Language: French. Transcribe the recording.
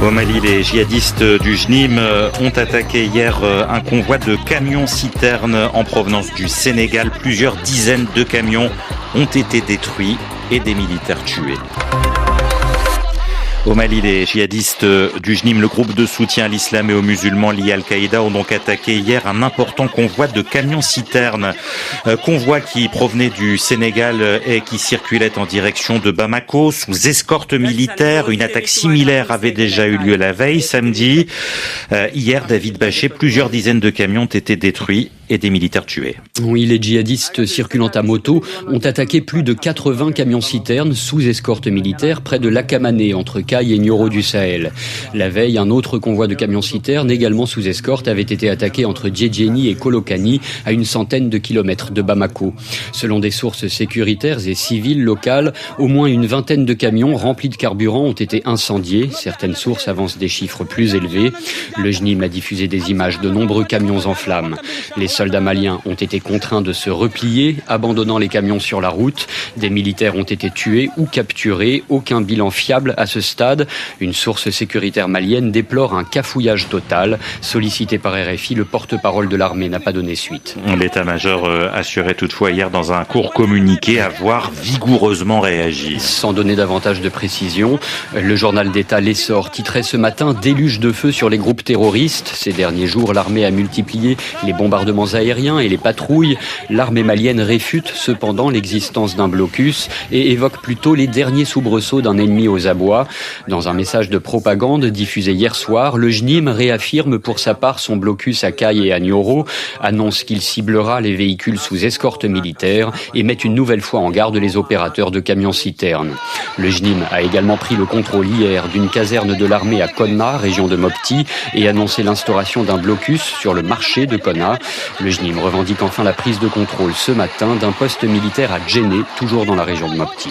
Au Mali, les djihadistes du JNIM ont attaqué hier un convoi de camions-citernes en provenance du Sénégal. Plusieurs dizaines de camions ont été détruits et des militaires tués. Au Mali, les djihadistes du JNIM, le groupe de soutien à l'islam et aux musulmans liés à Al-Qaïda, ont donc attaqué hier un important convoi de camions-citernes. Convoi qui provenait du Sénégal et qui circulait en direction de Bamako sous escorte militaire. Une attaque similaire avait déjà eu lieu la veille, samedi. Hier, David Baché, plusieurs dizaines de camions ont été détruits et des militaires tués. Oui, les djihadistes circulant à moto ont attaqué plus de 80 camions-citernes sous escorte militaire près de Lakamane, entre Caille et Nioro du Sahel. La veille, un autre convoi de camions-citernes, également sous escorte, avait été attaqué entre Djedjeni et Kolokani, à une centaine de kilomètres de Bamako. Selon des sources sécuritaires et civiles locales, au moins une vingtaine de camions remplis de carburant ont été incendiés. Certaines sources avancent des chiffres plus élevés. Le JNIM a diffusé des images de nombreux camions en flammes. Les soldats maliens ont été contraints de se replier, abandonnant les camions sur la route. Des militaires ont été tués ou capturés. Aucun bilan fiable à ce stade. Une source sécuritaire malienne déplore un cafouillage total. Sollicité par RFI, le porte-parole de l'armée n'a pas donné suite. L'état-major assurait toutefois hier dans un court communiqué avoir vigoureusement réagi. Sans donner davantage de précision, le journal d'État L'Essor titrait ce matin « Déluge de feu sur les groupes terroristes ». Ces derniers jours, l'armée a multiplié les bombardements aériens et les patrouilles. L'armée malienne réfute cependant l'existence d'un blocus et évoque plutôt les derniers soubresauts d'un ennemi aux abois. Dans un message de propagande diffusé hier soir, le JNIM réaffirme pour sa part son blocus à Caille et à Nioro, annonce qu'il ciblera les véhicules sous escorte militaire et met une nouvelle fois en garde les opérateurs de camions-citernes. Le JNIM a également pris le contrôle hier d'une caserne de l'armée à Konna, région de Mopti, et annoncé l'instauration d'un blocus sur le marché de Konna. Le JNIM revendique enfin la prise de contrôle ce matin d'un poste militaire à Djenné, toujours dans la région de Mopti.